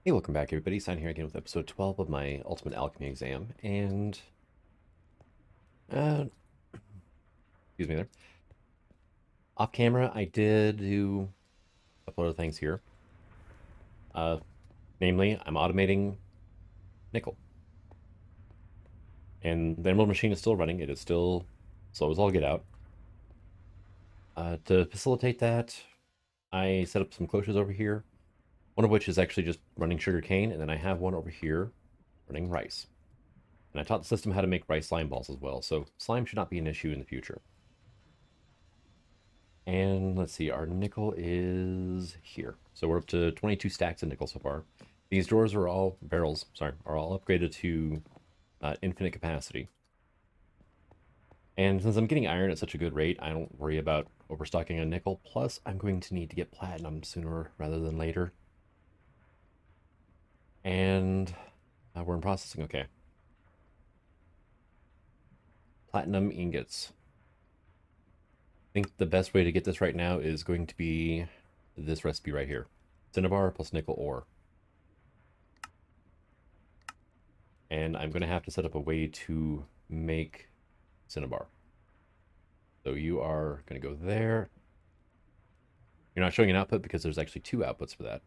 Hey, welcome back everybody. Sign here again with episode 12 of my Ultimate Alchemy exam. And, uh, excuse me there. Off camera, I did do a couple other things here. Uh, Namely, I'm automating nickel. And the Emerald machine is still running. It is still slow as all get out. To facilitate that, I set up some cloches over here. One of which is actually just running sugar cane, and then I have one over here running rice. And I taught the system how to make rice slime balls as well, so slime should not be an issue in the future. And let's see, our nickel is here. So we're up to 22 stacks of nickel so far. These drawers are all, barrels, sorry, are all upgraded to infinite capacity. And since I'm getting iron at such a good rate, I don't worry about overstocking on nickel. Plus, I'm going to need to get platinum sooner rather than later. And we're in processing, okay. Platinum ingots. I think the best way to get this right now is going to be this recipe right here. Cinnabar plus nickel ore. And I'm going to have to set up a way to make cinnabar. So you are going to go there. You're not showing an output because there's actually two outputs for that.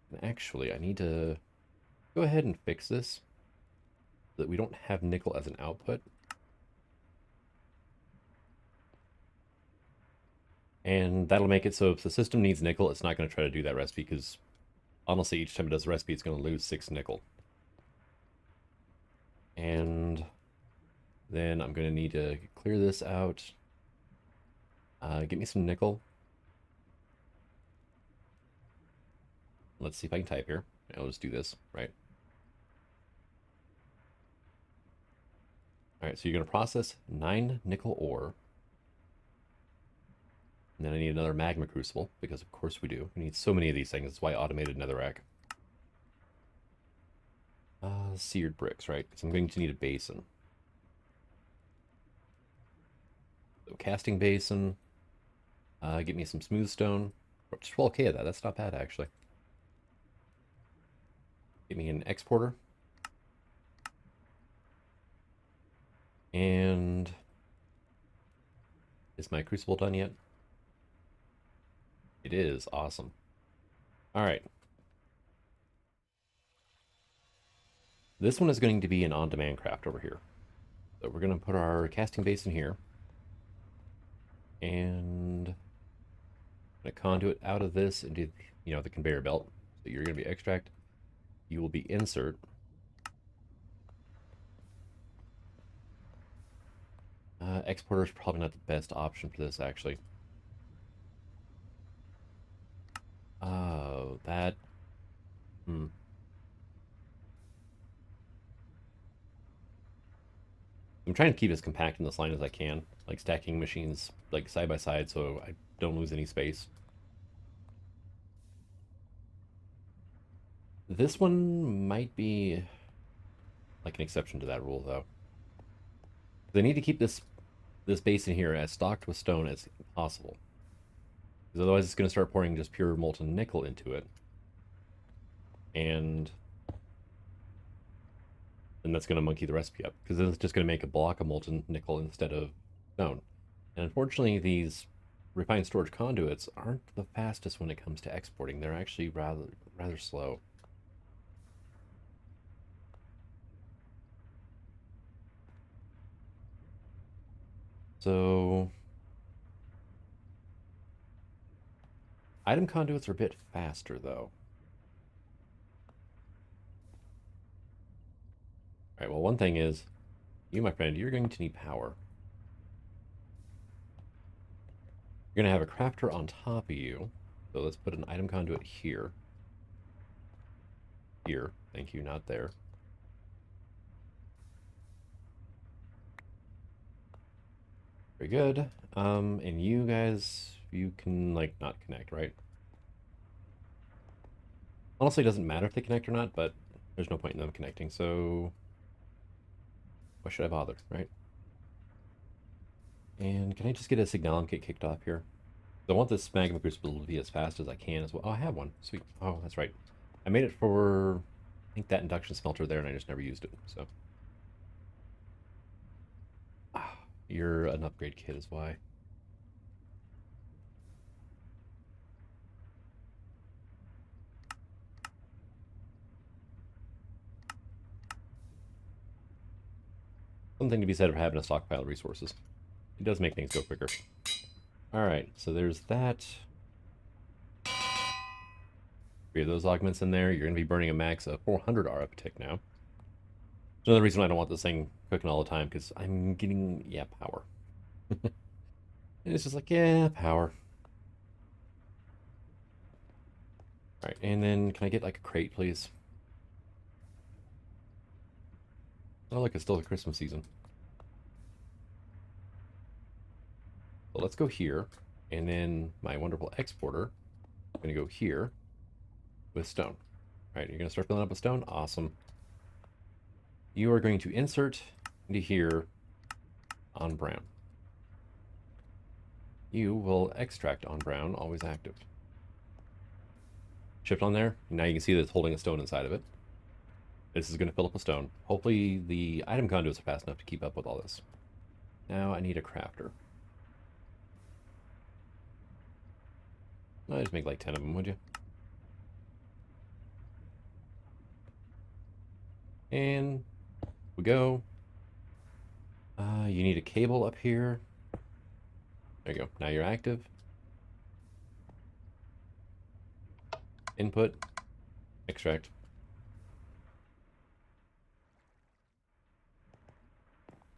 And actually, I need to go ahead and fix this so that we don't have nickel as an output. And that'll make it so if the system needs nickel, it's not going to try to do that recipe because honestly, each time it does a recipe, it's going to lose 6 nickel. And then I'm going to need to clear this out. Get me some nickel. Let's see if I can type here. I'll just do this, right? All right, so you're going to process 9 nickel ore. And then I need another magma crucible, because of course we do. We need so many of these things. That's why I automated netherrack. Seared bricks, right? Because I'm going to need a basin. So casting basin. Get me some smooth stone. Up to 12k of that. That's not bad, actually. Get me an exporter. And is my crucible done yet? It is. Awesome. All right. This one is going to be an on-demand craft over here. So we're going to put our casting basin here. And a conduit out of this into, the conveyor belt. So you're going to be extract. You will be insert. Exporter is probably not the best option for this, actually. Oh, that... Hmm. I'm trying to keep as compact in this line as I can, like stacking machines like side by side so I don't lose any space. This one might be like an exception to that rule, though. They need to keep this basin here as stocked with stone as possible, because otherwise it's going to start pouring just pure molten nickel into it, and that's going to monkey the recipe up, because then it's just going to make a block of molten nickel instead of stone. And unfortunately, these refined storage conduits aren't the fastest when it comes to exporting. They're actually rather slow. So item conduits are a bit faster, though. All right, well, one thing is, you, my friend, you're going to need power. You're going to have a crafter on top of you. So let's put an item conduit here. Here. Thank you, not there. Very good. And you guys, you can, like, not connect, right? Honestly, it doesn't matter if they connect or not, but there's no point in them connecting, so why should I bother, right? And can I just get a Signalum kit kicked off here? I want this magma crucible to be as fast as I can as well. Oh, I have one. Sweet. Oh, that's right. I made it for, I think, that induction smelter there, and I just never used it, so. Ah, you're an upgrade kit is why. Something to be said for having a stockpile of resources. It does make things go quicker. Alright, so there's that. 3 of those augments in there. You're going to be burning a max of 400 RF tick now. It's another reason I don't want this thing cooking all the time, because I'm getting, yeah, power. And it's just like, yeah, power. Alright, and then can I get like a crate, please? Oh, look, it's still the Christmas season. So let's go here, and then my wonderful exporter, I'm going to go here with stone. Alright, you're going to start filling up with stone? Awesome. You are going to insert into here on brown. You will extract on brown, always active. Shift on there. Now you can see that it's holding a stone inside of it. This is going to fill up a stone. Hopefully the item conduits are fast enough to keep up with all this. Now I need a crafter. I'll just make like 10 of them, would you? And we go. You need a cable up here. There you go. Now you're active. Input. Extract.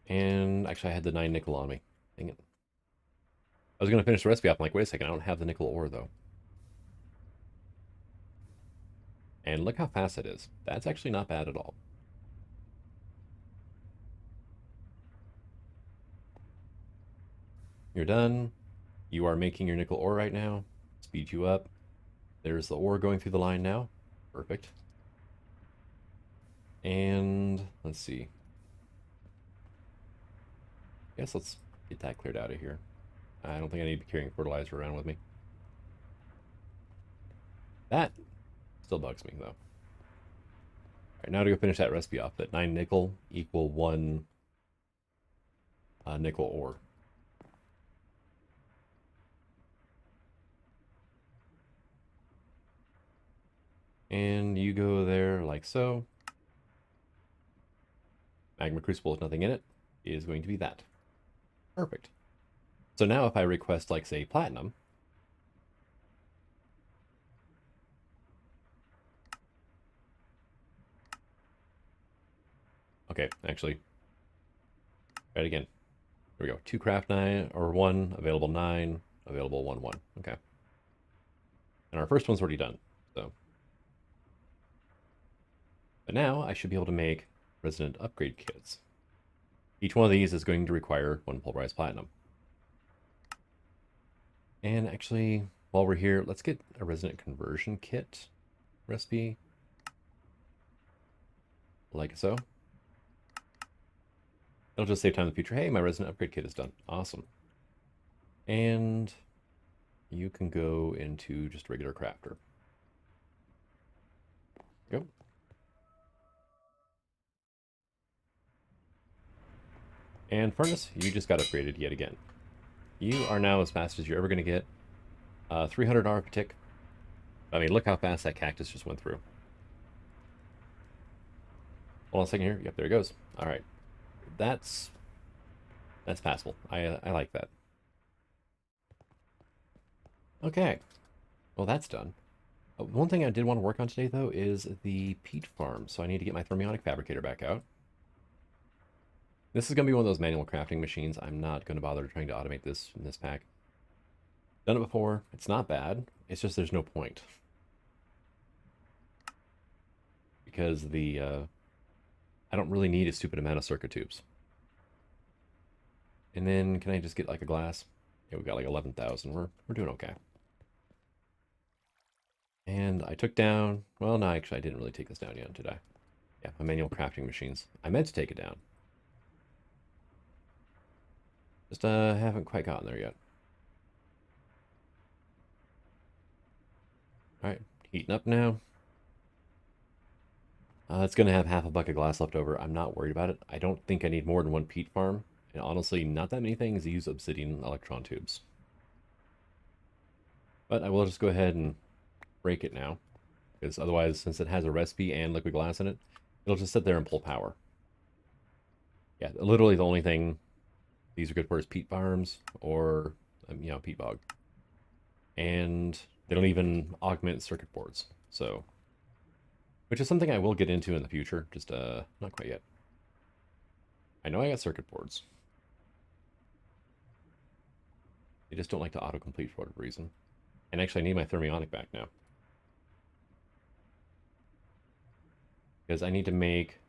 And actually I had the 9 nickel on me. Dang it. I was going to finish the recipe off. I'm like, wait a second, I don't have the nickel ore though. And look how fast it is. That's actually not bad at all. You're done. You are making your nickel ore right now. Speed you up. There's the ore going through the line now. Perfect. And let's see. I guess let's get that cleared out of here. I don't think I need to be carrying fertilizer around with me. That still bugs me, though. All right, now to go finish that recipe off. That 9 nickel equal 1 nickel ore. And you go there like so. Magma Crucible with nothing in it is going to be that. Perfect. So now if I request, like, say, platinum, okay, actually, try it again. There we go. 2 craft 9, or 1, available 9, available 1, 1. Okay. And our first one's already done, so. But now I should be able to make resident upgrade kits. Each one of these is going to require 1 pulverized platinum. And actually, while we're here, let's get a resident conversion kit recipe. Like so. It'll just save time in the future. Hey, my resident upgrade kit is done. Awesome. And you can go into just a regular crafter. Go. And furnace, you just got upgraded yet again. You are now as fast as you're ever going to get. 300 R per tick. I mean, look how fast that cactus just went through. Hold on a second here. Yep, there it goes. All right. That's passable. I like that. Okay. Well, that's done. One thing I did want to work on today, though, is the peat farm. So I need to get my thermionic fabricator back out. This is going to be one of those manual crafting machines. I'm not going to bother trying to automate this in this pack. Done it before. It's not bad. It's just there's no point. Because I don't really need a stupid amount of circuit tubes. And then can I just get like a glass? Yeah, we got like 11,000. We're doing okay. And I took down, well, no, actually I didn't really take this down yet, did I? Yeah, my manual crafting machines. I meant to take it down. Just haven't quite gotten there yet. All right, heating up now. It's going to have half a bucket of glass left over. I'm not worried about it. I don't think I need more than one peat farm. And honestly, not that many things use obsidian electron tubes. But I will just go ahead and break it now. Because otherwise, since it has a recipe and liquid glass in it, it'll just sit there and pull power. Yeah, literally the only thing these are good for is peat farms or, peat bog. And they don't even augment circuit boards. So, which is something I will get into in the future, just not quite yet. I know I got circuit boards. They just don't like to autocomplete for whatever reason. And actually, I need my thermionic back now. Because I need to make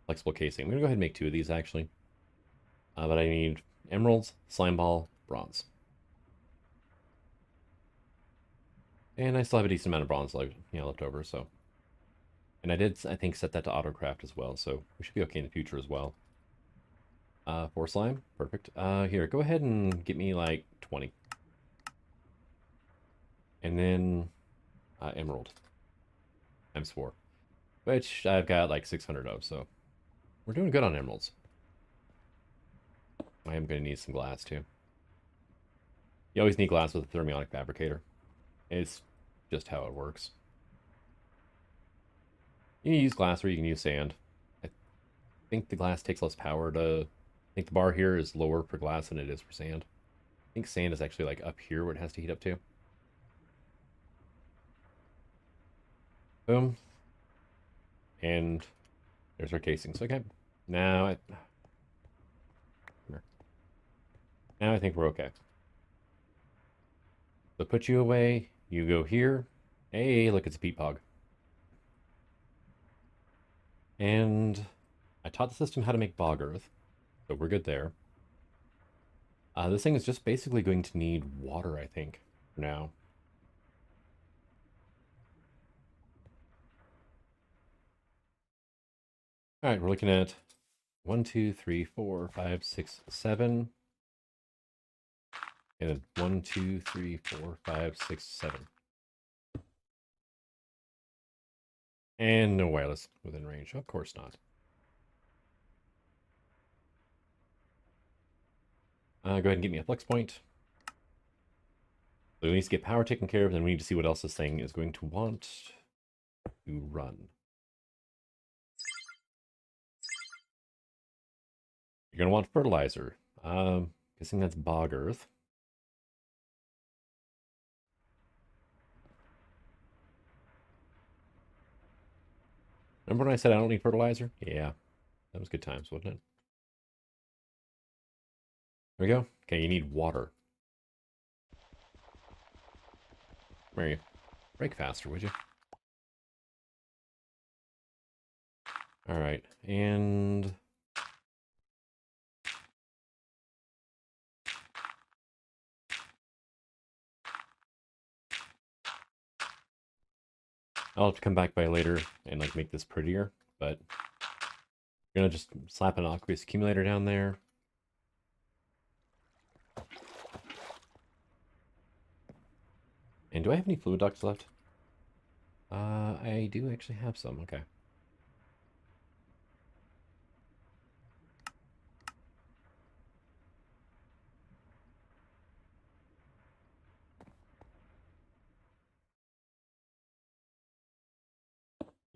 flexible casing. I'm going to go ahead and make 2 of these, actually. But I need emeralds, slime ball, bronze. And I still have a decent amount of bronze left over, so. And I did, I think, set that to autocraft as well, so we should be okay in the future as well. 4 slime, perfect. Here, go ahead and get me like 20. And then emerald times 4, which I've got like 600 of, so we're doing good on emeralds. I am going to need some glass too. You always need glass with a thermionic fabricator. It's just how it works. You can use glass or you can use sand. I think the glass takes less power to... I think the bar here is lower for glass than it is for sand. I think sand is actually like up here where it has to heat up to. Boom. And there's our casings. Okay. Now I think we're okay. So put you away. You go here. Hey, look, it's a peat bog. And I taught the system how to make bog earth. So we're good there. This thing is just basically going to need water, I think, for now. All right, we're looking at 1, 2, 3, 4, 5, 6, 7. And then 1, 2, 3, 4, 5, 6, 7. And no wireless within range. Of course not. Go ahead and get me a flex point. So we need to get power taken care of, then we need to see what else this thing is going to want to run. You're going to want fertilizer. Guessing that's bog earth. Remember when I said I don't need fertilizer? Yeah, that was good times, wasn't it? There we go. Okay, you need water. Mary, break faster, would you? All right, and... I'll have to come back by later and like make this prettier, but I'm gonna just slap an aqueous accumulator down there. And do I have any fluid ducts left? I do actually have some, okay.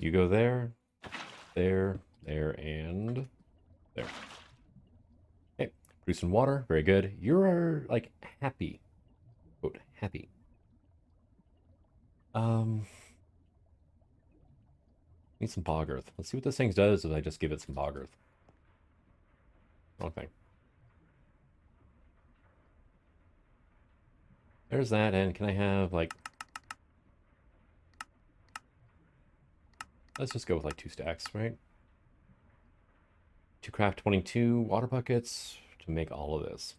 You go there, there, and there. Okay, producing water, very good. You're like happy, quote, happy. Need some bog earth. Let's see what this thing does if I just give it some bog earth. Wrong thing. There's that, and can I have like... Let's just go with like 2 stacks, right? To craft 22 water buckets to make all of this.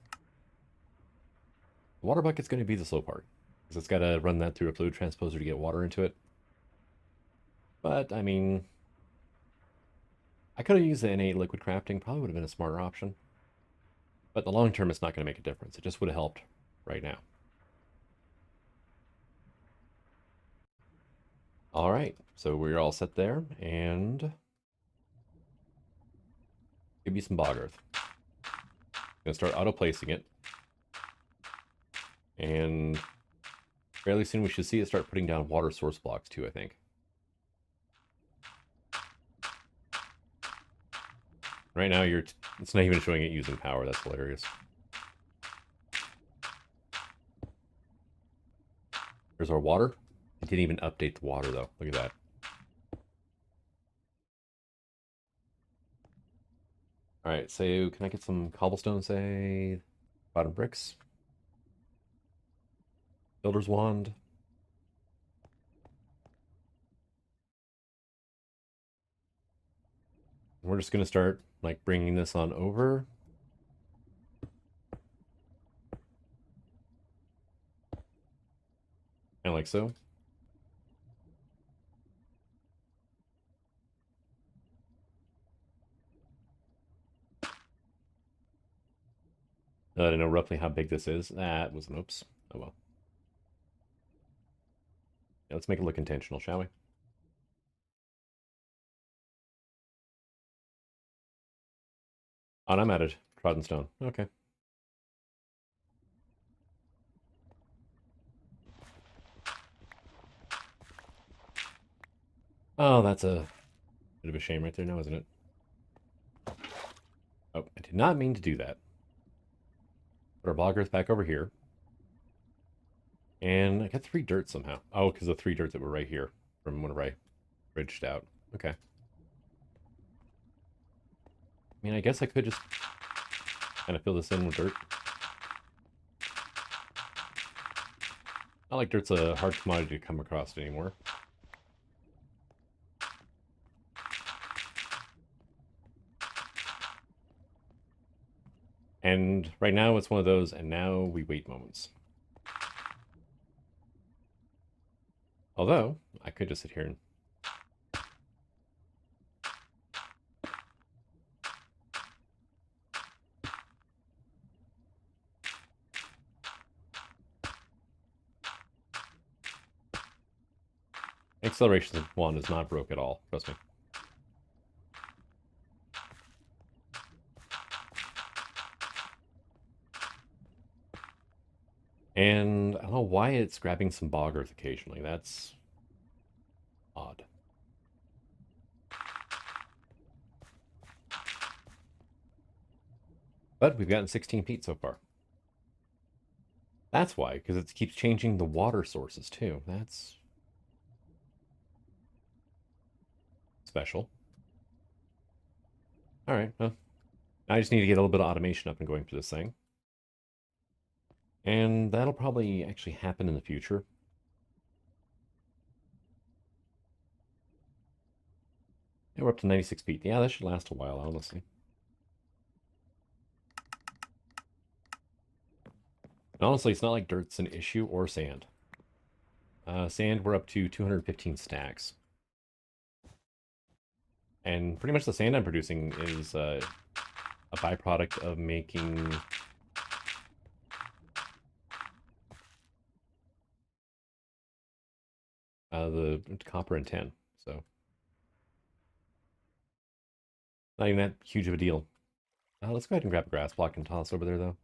The water bucket's going to be the slow part, because it's got to run that through a fluid transposer to get water into it. But, I mean, I could have used the innate liquid crafting. Probably would have been a smarter option. But in the long term, it's not going to make a difference. It just would have helped right now. All right, so we're all set there, and give me some bog earth. Gonna start auto placing it, and fairly soon we should see it start putting down water source blocks too, I think. Right now, it's not even showing it using power. That's hilarious. There's our water. It didn't even update the water, though. Look at that. All right, so can I get some cobblestone, say, bottom bricks? Builder's wand. We're just going to start, like, bringing this on over. Kind of like so. I don't know roughly how big this is. That was an oops. Oh well. Yeah, let's make it look intentional, shall we? Oh, and I'm added trodden stone. Okay. Oh, that's a bit of a shame right there now, isn't it? Oh, I did not mean to do that. Put our bog earth back over here. And I got 3 dirt somehow. Oh, because the 3 dirt that were right here from whenever I bridged out. Okay. I mean, I guess I could just kind of fill this in with dirt. Not like dirt's a hard commodity to come across anymore. And right now it's one of those, and now we wait moments. Although, I could just sit here and... Acceleration one is not broke at all, trust me. And I don't know why it's grabbing some bog earth occasionally. That's odd. But we've gotten 16 peat so far. That's why, because it keeps changing the water sources too. That's special. All right, well, I just need to get a little bit of automation up and going for this thing. And that'll probably actually happen in the future. Yeah, we're up to 96 feet. Yeah, that should last a while, honestly. And honestly, it's not like dirt's an issue or sand. Sand, we're up to 215 stacks. And pretty much the sand I'm producing is a byproduct of making the copper and tin. So, not even that huge of a deal. Let's go ahead and grab a grass block and toss over there, though.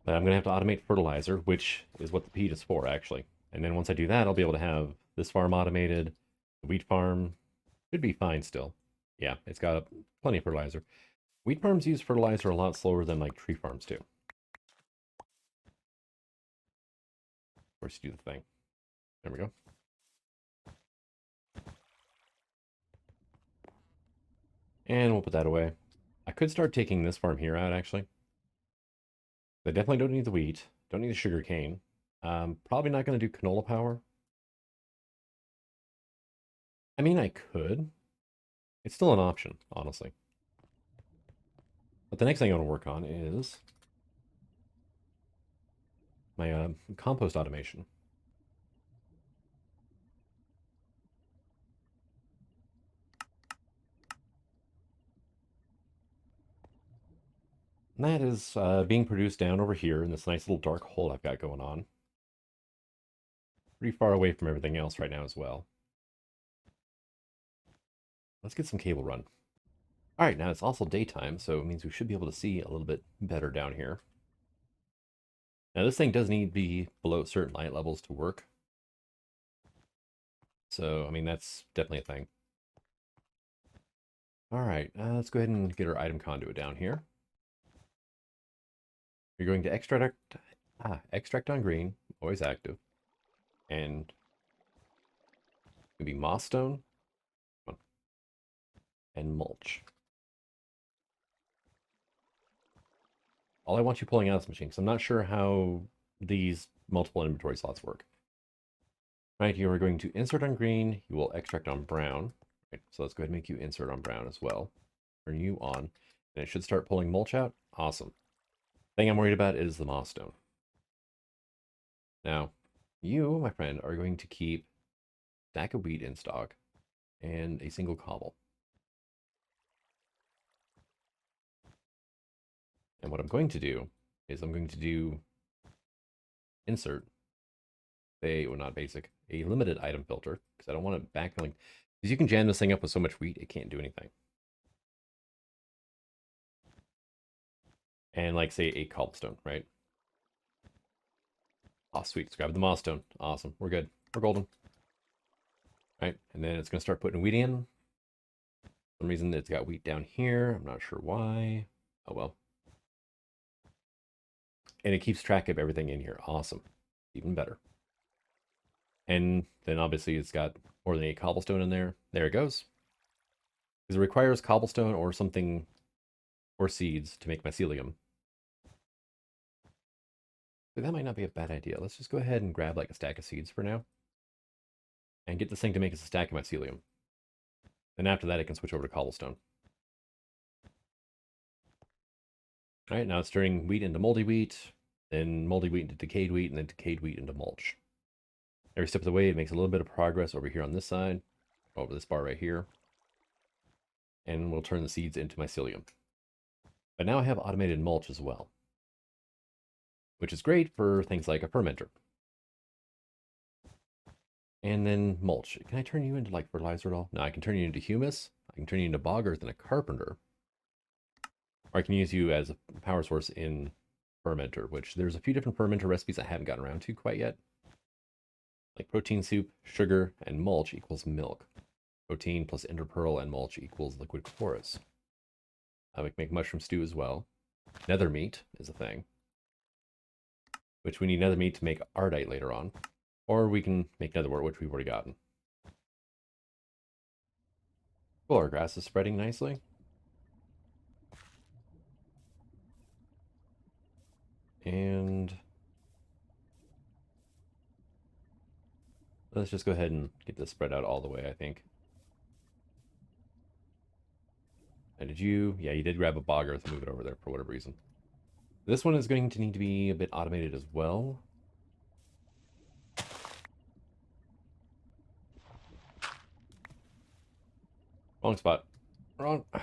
But I'm going to have to automate fertilizer, which is what the peat is for, actually. And then once I do that, I'll be able to have this farm automated. The wheat farm should be fine still. Yeah, it's got plenty of fertilizer. Wheat farms use fertilizer a lot slower than like tree farms do. Of course, you do the thing. There we go. And we'll put that away. I could start taking this farm here out, actually. I definitely don't need the wheat. Don't need the sugar cane. Probably not going to do canola power. I mean, I could. It's still an option, honestly. But the next thing I want to work on is my compost automation. And that is being produced down over here in this nice little dark hole I've got going on. Pretty far away from everything else right now as well. Let's get some cable run. All right, now it's also daytime, so it means we should be able to see a little bit better down here. Now this thing does need to be below certain light levels to work. So, I mean, that's definitely a thing. All right, let's go ahead and get our item conduit down here. You're going to extract on green, always active, and maybe moss stone and mulch. All I want you pulling out of this machine, because I'm not sure how these multiple inventory slots work. Right, you are going to insert on green, you will extract on brown. Right, so let's go ahead and make you insert on brown as well. Turn you on, and it should start pulling mulch out. Awesome. Thing I'm worried about is the moss stone. Now, you, my friend, are going to keep a stack of wheat in stock and a single cobble. And what I'm going to do is I'm going to do insert, well, not basic, a limited item filter, because I don't want it backfilling. Because you can jam this thing up with so much wheat, it can't do anything. And like, say, a cobblestone, right? Oh, sweet. Let's grab the moss stone. Awesome. We're good. We're golden. Right, and then it's going to start putting wheat in. For some reason, it's got wheat down here. I'm not sure why. Oh, well. And it keeps track of everything in here. Awesome. Even better. And then obviously it's got more than 8 cobblestone in there. There it goes. Because it requires cobblestone or something, or seeds to make mycelium. So that might not be a bad idea. Let's just go ahead and grab like a stack of seeds for now. And get this thing to make us a stack of mycelium. Then after that, it can switch over to cobblestone. All right, now it's turning wheat into moldy wheat, then moldy wheat into decayed wheat, and then decayed wheat into mulch. Every step of the way, it makes a little bit of progress over here on this side, over this bar right here. And we'll turn the seeds into mycelium. But now I have automated mulch as well, which is great for things like a fermenter. And then mulch. Can I turn you into like fertilizer at all? No, I can turn you into humus. I can turn you into bog earth and a carpenter. Or I can use you as a power source in fermenter, which there's a few different fermenter recipes I haven't gotten around to quite yet. Like protein soup, sugar, and mulch equals milk. Protein plus ender pearl and mulch equals liquid chorus. We can make mushroom stew as well. Nether meat is a thing, which we need nether meat to make ardite later on. Or we can make netherwort, which we've already gotten. Cool, our grass is spreading nicely. And let's just go ahead and get this spread out all the way, I think. And did you? Yeah, you did grab a bog earth and move it over there for whatever reason. This one is going to need to be a bit automated as well. Wrong spot. Wrong. Can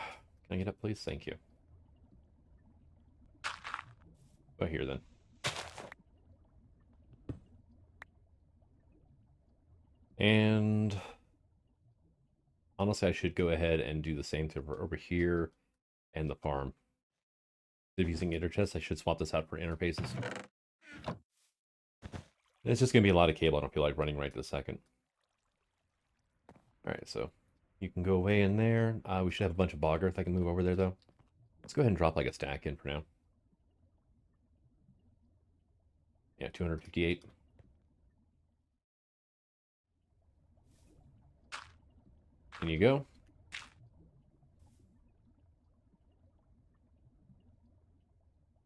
I get up, please? Thank you. Go here, then. And honestly, I should go ahead and do the same thing for over here and the farm. Instead of using interchests, I should swap this out for interfaces. It's just going to be a lot of cable. I don't feel like running right this second. All right, so you can go away in there. We should have a bunch of bog earth I can move over there, though. Let's go ahead and drop like a stack in for now. Yeah, 258. In you go.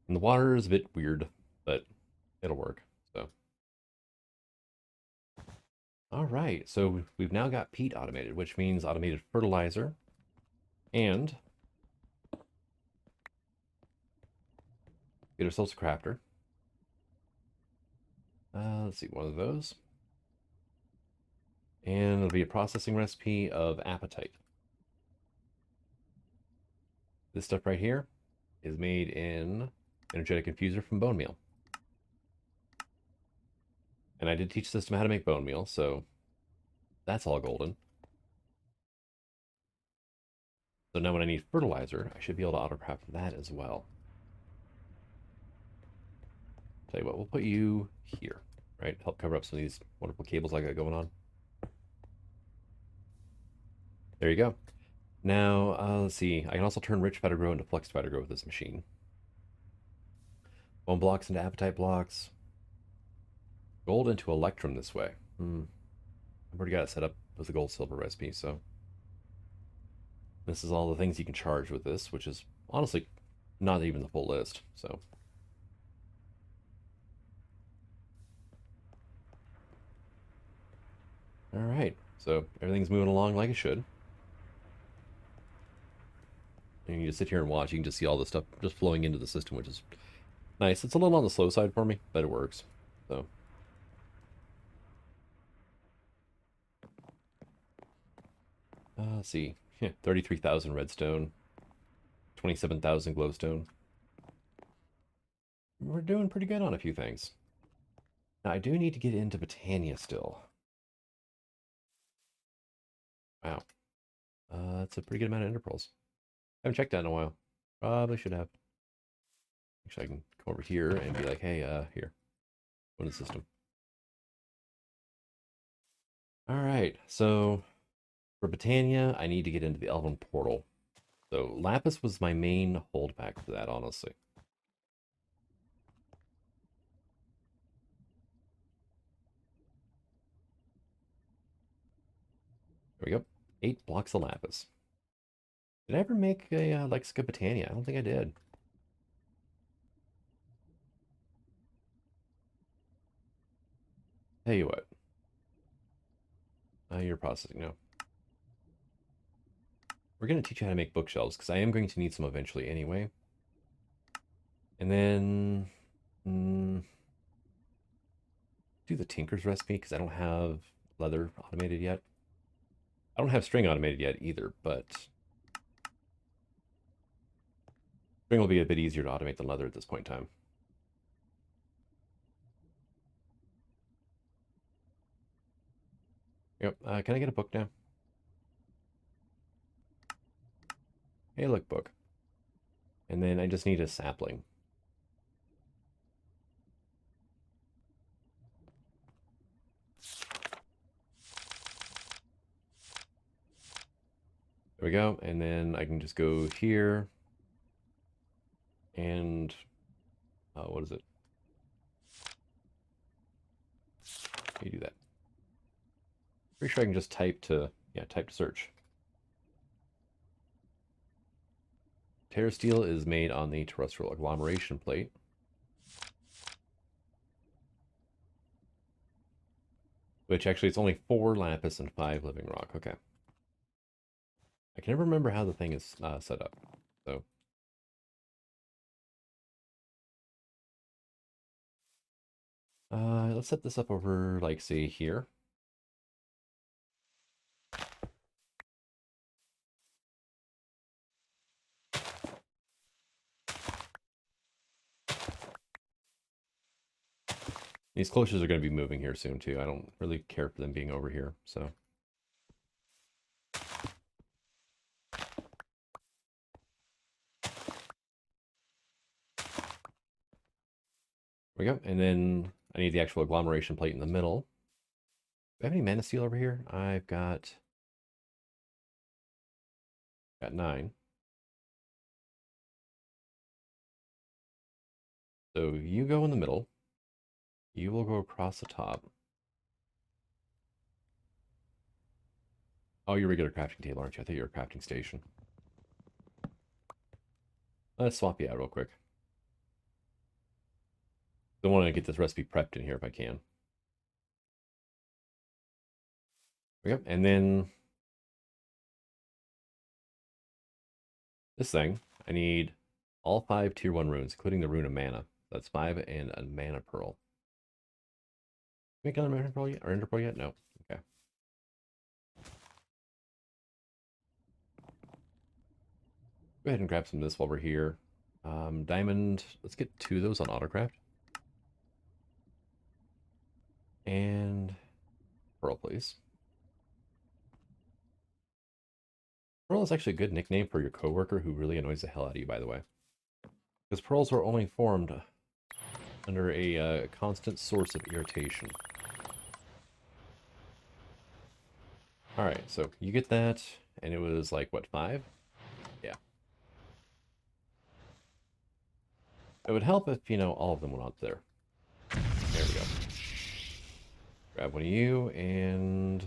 And the water is a bit weird, but it'll work. So, all right. So we've now got peat automated, which means automated fertilizer, and get ourselves a crafter. Let's see, one of those. And it'll be a processing recipe of apatite. This stuff right here is made in energetic infuser from bone meal. And I did teach the system how to make bone meal, so that's all golden. So now when I need fertilizer, I should be able to auto-craft that as well. Tell you what, we'll put you here, right? Help cover up some of these wonderful cables I got going on. There you go. Now, let's see. I can also turn rich Fetagrow into flux Fetagrow with this machine. Bone blocks into appetite blocks. Gold into electrum this way. I've already got it set up with the gold silver recipe, so this is all the things you can charge with this, which is honestly not even the full list. So all right, so everything's moving along like it should. And you just sit here and watch. You can just see all this stuff just flowing into the system, which is nice. It's a little on the slow side for me, but it works. So let's see. 33,000 redstone, 27,000 glowstone. We're doing pretty good on a few things. Now, I do need to get into Botania still. Wow. That's a pretty good amount of ender pearls. Haven't checked that in a while. Probably should have. Actually, I can come over here and be like, hey, here. Go in the system. All right, so for Botania, I need to get into the Elven Portal. So Lapis was my main holdback for that, honestly. There we go. 8 blocks of Lapis. Did I ever make a Lexica Botania? I don't think I did. Tell you what. You're processing now. We're going to teach you how to make bookshelves, because I am going to need some eventually anyway. And then do the Tinker's recipe, because I don't have leather automated yet. I don't have string automated yet either, but string will be a bit easier to automate than leather at this point in time. Yep. Can I get a book now? Hey, look, book. And then I just need a sapling. There we go. And then I can just go here. And what is it? You do that. Pretty sure I can just type to search. Terra steel is made on the terrestrial agglomeration plate. Which actually it's only 4 lapis and 5 living rock. Okay. I can never remember how the thing is set up. So let's set this up over, like, say, here. These cloisters are going to be moving here soon, too. I don't really care for them being over here, so. There we go. And then I need the actual agglomeration plate in the middle. Do I have any mana steel over here? I've got 9. So you go in the middle. You will go across the top. Oh, you're a regular crafting table, aren't you? I thought you were a crafting station. Let's swap you out real quick. I want to get this recipe prepped in here if I can. There we go. And then this thing, I need all 5 tier 1 runes, including the rune of mana. That's 5 and a mana pearl. Make another mana pearl yet? Or ender pearl yet? No. Okay. Go ahead and grab some of this while we're here. Diamond, let's get 2 of those on autocraft. And pearl, please. Pearl is actually a good nickname for your coworker who really annoys the hell out of you, by the way. Because pearls are only formed under a constant source of irritation. Alright, so you get that, and it was like, what, 5? Yeah. It would help if, you know, all of them went out there. There we go. Grab one of you, and...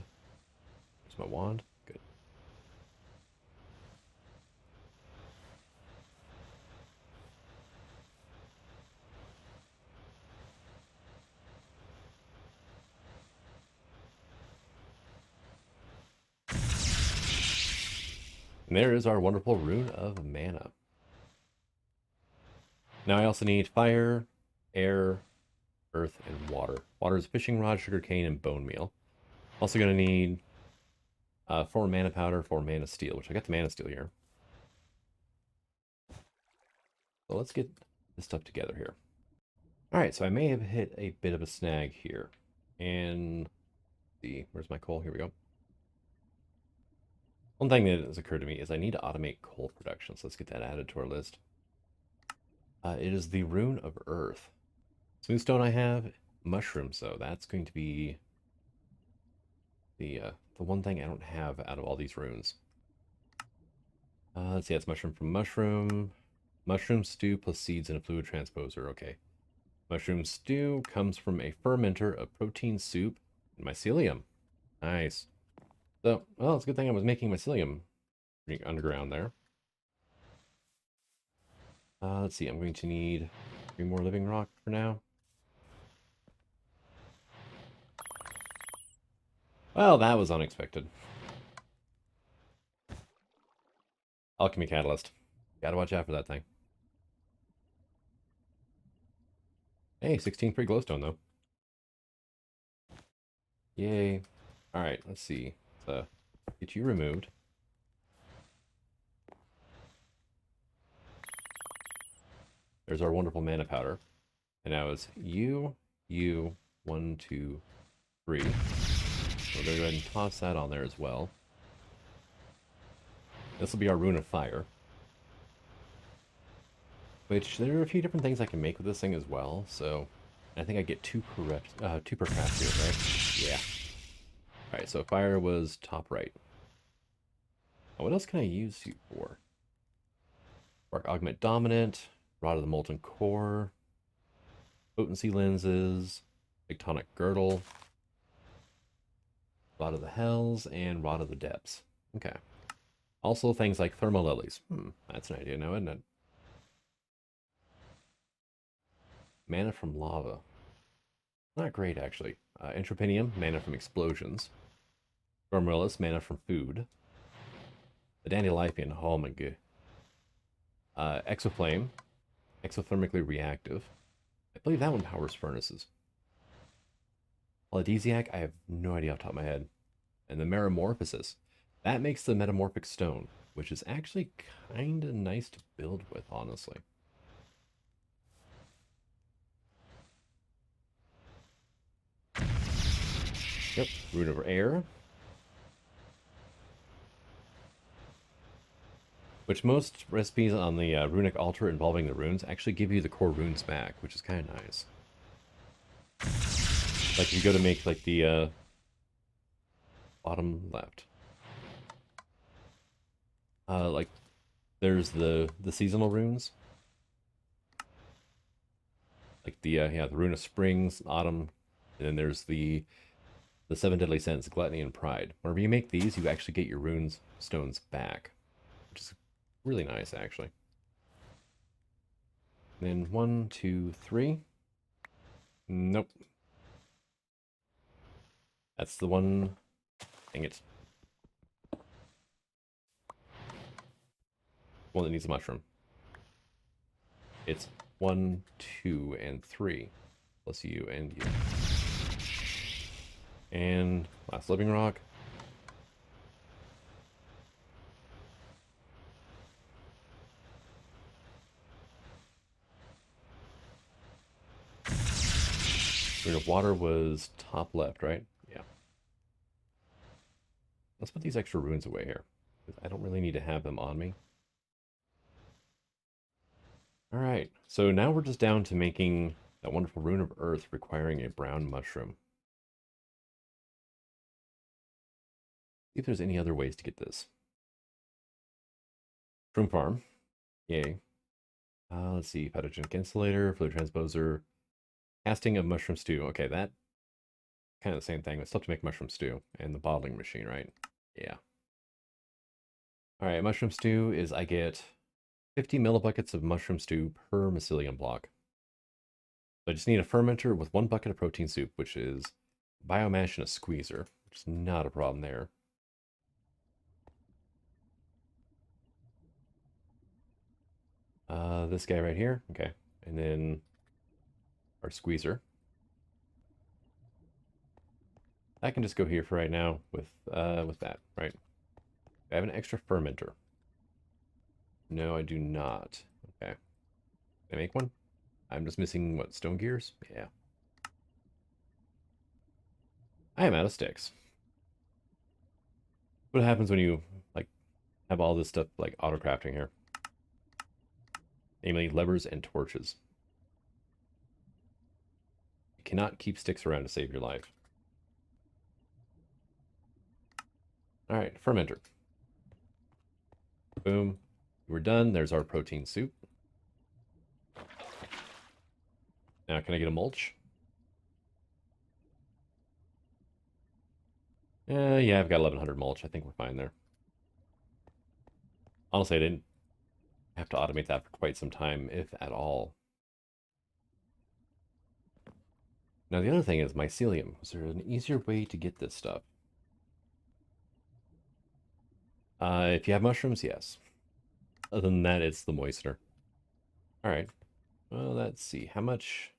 There's my wand. Good. And there is our wonderful Rune of Mana. Now I also need fire, air, earth, and water. Water is fishing rod, sugarcane, and bone meal. Also going to need 4 mana powder, 4 mana steel, which I got the mana steel here. So let's get this stuff together here. Alright, so I may have hit a bit of a snag here. And let's see, where's my coal? Here we go. One thing that has occurred to me is I need to automate coal production, so let's get that added to our list. It is the Rune of Earth. Smooth stone I have, mushrooms though. That's going to be the one thing I don't have out of all these runes. Let's see, that's mushroom from mushroom. Mushroom stew plus seeds and a fluid transposer. Okay. Mushroom stew comes from a fermenter of protein soup and mycelium. Nice. So, well, it's a good thing I was making mycelium underground there. Let's see, I'm going to need 3 more living rock for now. Well, that was unexpected. Alchemy catalyst. Gotta watch out for that thing. Hey, 16 free glowstone, though. Yay. Alright, let's see. Let's get you removed. There's our wonderful mana powder. And now it's you, 1, 2, 3. We're going to go ahead and toss that on there as well. This will be our Rune of Fire. Which, there are a few different things I can make with this thing as well, so... I think I get 2 per craft here, right? Yeah. Alright, so fire was top right. Now, what else can I use you for? Spark Augment Dominant, Rod of the Molten Core, Potency Lenses, Tectonic Girdle, Rod of the Hells, and Rod of the Depths. Okay. Also things like Thermal Lilies. That's an idea now, isn't it? Mana from Lava. Not great, actually. Entropinium, mana from Explosions. Stormrillis, mana from Food. The Dandelion, oh my god. Exoflame, exothermically reactive. I believe that one powers furnaces. Paladisiac, I have no idea off the top of my head. And the Metamorphosis. That makes the Metamorphic Stone, which is actually kind of nice to build with, honestly. Yep, Rune of Air. Which most recipes on the runic altar involving the runes actually give you the core runes back, which is kind of nice. Like if you go to make like the bottom left. Like there's the seasonal runes. Like the the Rune of Springs, Autumn, and then there's the 7 deadly sins, Gluttony and Pride. Whenever you make these, you actually get your runes stones back, which is really nice, actually. And then 1, 2, 3. Nope. That's the one. Dang it. One that needs a mushroom. It's 1, 2, and 3. Plus you and you. And last living rock. Rune of Water was top left, right? Yeah. Let's put these extra runes away here. I don't really need to have them on me. All right, so now we're just down to making that wonderful Rune of Earth requiring a brown mushroom. See if there's any other ways to get this. Shroom Farm. Yay. Let's see. Photogenic Insulator, Fluid Transposer, Casting of Mushroom Stew. Okay, that kind of the same thing. We still have to make mushroom stew and the bottling machine, right? Yeah. All right, mushroom stew is I get 50 millibuckets of mushroom stew per mycelium block. So I just need a fermenter with 1 bucket of protein soup, which is biomash and a squeezer, which is not a problem there. This guy right here, okay, and then our squeezer. I can just go here for right now with that, right? I have an extra fermenter. No, I do not. Okay. Can I make one? I'm just missing, what, stone gears? Yeah. I am out of sticks. What happens when you, like, have all this stuff, like, auto-crafting here? Namely, levers and torches. You cannot keep sticks around to save your life. All right, fermenter. Boom. We're done. There's our protein soup. Now, can I get a mulch? Yeah, I've got 1100 mulch. I think we're fine there. Honestly, I didn't have to automate that for quite some time, if at all. Now, the other thing is mycelium. Is there an easier way to get this stuff? If you have mushrooms, yes. Other than that, it's the moistener. All right. Well, let's see. How much...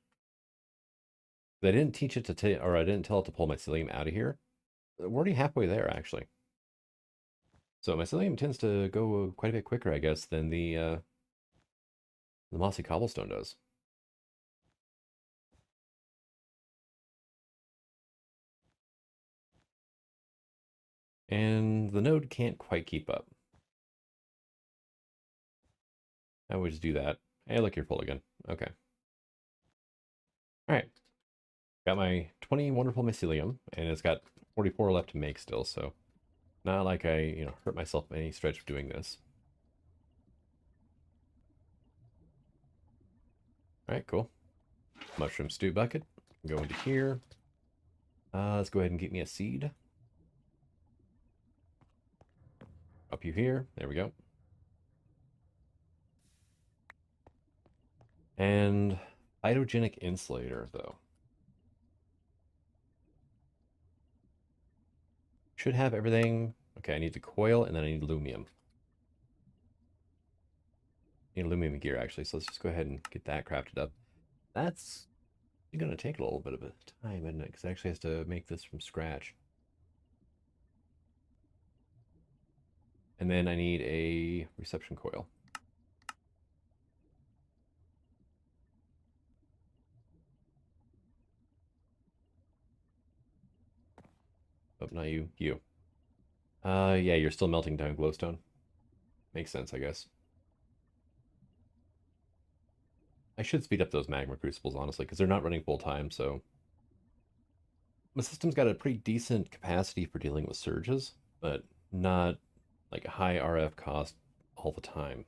I didn't teach it to or I didn't tell it to pull mycelium out of here. We're already halfway there, actually. So mycelium tends to go quite a bit quicker, I guess, than the mossy cobblestone does. And the node can't quite keep up. I always do that. Hey, look, you're full again. Okay. All right. Got my 20 wonderful mycelium, and it's got 44 left to make still, so not like I, hurt myself any stretch of doing this. All right, cool. Mushroom stew bucket. Go into here. Let's go ahead and get me a seed. Up you here. There we go. And phytogenic insulator, though. Should have everything. Okay, I need the coil, and then I need aluminum. I need aluminum gear, actually, so let's just go ahead and get that crafted up. That's going to take a little bit of a time, isn't it? Because I actually has to make this from scratch. And then I need a reception coil. Oh, not you. You. Yeah, you're still melting down glowstone. Makes sense, I guess. I should speed up those magma crucibles, honestly, because they're not running full time, so... My system's got a pretty decent capacity for dealing with surges, but not like a high RF cost all the time.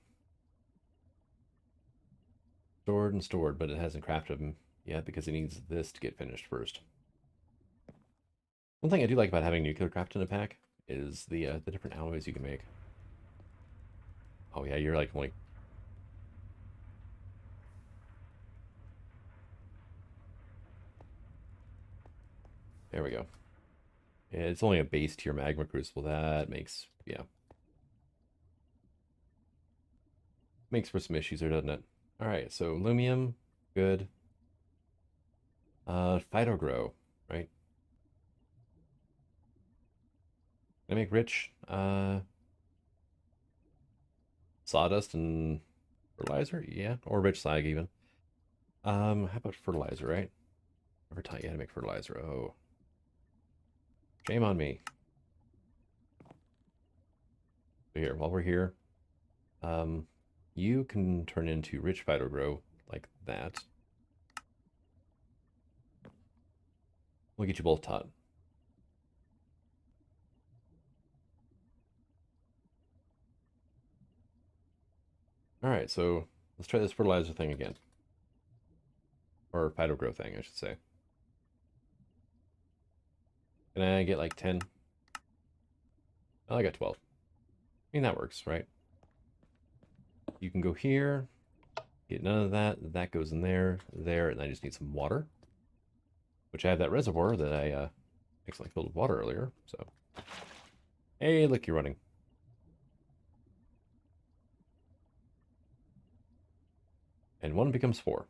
Stored and stored, but it hasn't crafted them yet because it needs this to get finished first. One thing I do like about having nuclear craft in a pack is the different alloys you can make. Oh yeah, you're like only... There we go. Yeah, it's only a base tier magma crucible. That makes, yeah. Makes for some issues there, doesn't it? All right, so aluminum, good. Phytogrow, right? Can I make rich sawdust and fertilizer? Yeah, or rich slag even. How about fertilizer, right? Never taught you how to make fertilizer. Oh. Shame on me. So here, while we're here, you can turn into rich phytogrow like that. We'll get you both taught. All right, so let's try this fertilizer thing again. Or phytogrow thing, I should say. Can I get like 10? Oh, I got 12. I mean, that works, right? You can go here, get none of that. That goes in there, and I just need some water. Which I have that reservoir that I accidentally filled with water earlier, so. Hey, look, you're running. And 1 becomes 4.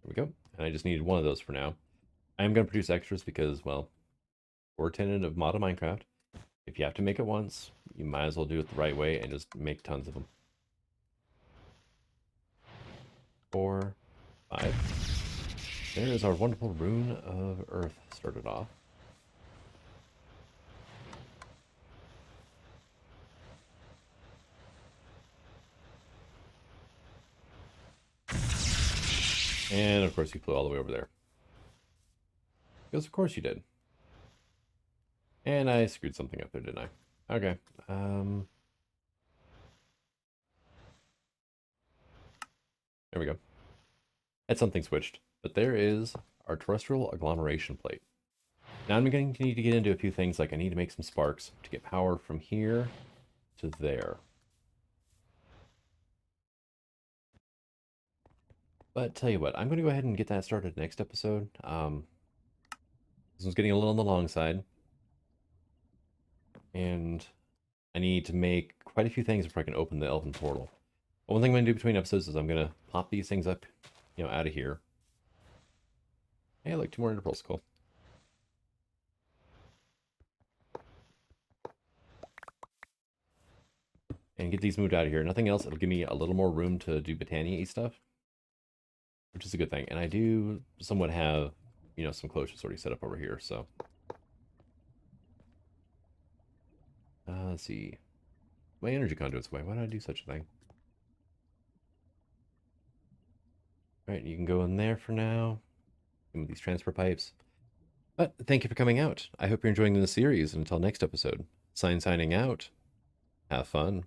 There we go. And I just needed 1 of those for now. I am going to produce extras because, well, we're a tenet of modern Minecraft. If you have to make it once, you might as well do it the right way and just make tons of them. 4, 5. There is our wonderful Rune of Earth started off. And of course you flew all the way over there. Because of course you did. And I screwed something up there, didn't I? Okay. There we go. Had something switched. But there is our terrestrial agglomeration plate. Now I'm going to need to get into a few things, like I need to make some sparks to get power from here to there. But tell you what, I'm going to go ahead and get that started next episode. This one's getting a little on the long side. And I need to make quite a few things before I can open the Elven Portal. But one thing I'm going to do between episodes is I'm going to pop these things up, out of here. Hey, look, 2 more Ender Pearls, cool. And get these moved out of here. Nothing else, it'll give me a little more room to do Botania-y stuff. Which is a good thing. And I do somewhat have, some cloches already set up over here, so. Let's see. My energy conduit's away. Why did I do such a thing? Alright, you can go in there for now. With these transfer pipes. But thank you for coming out. I hope you're enjoying the series. And until next episode, signing out. Have fun.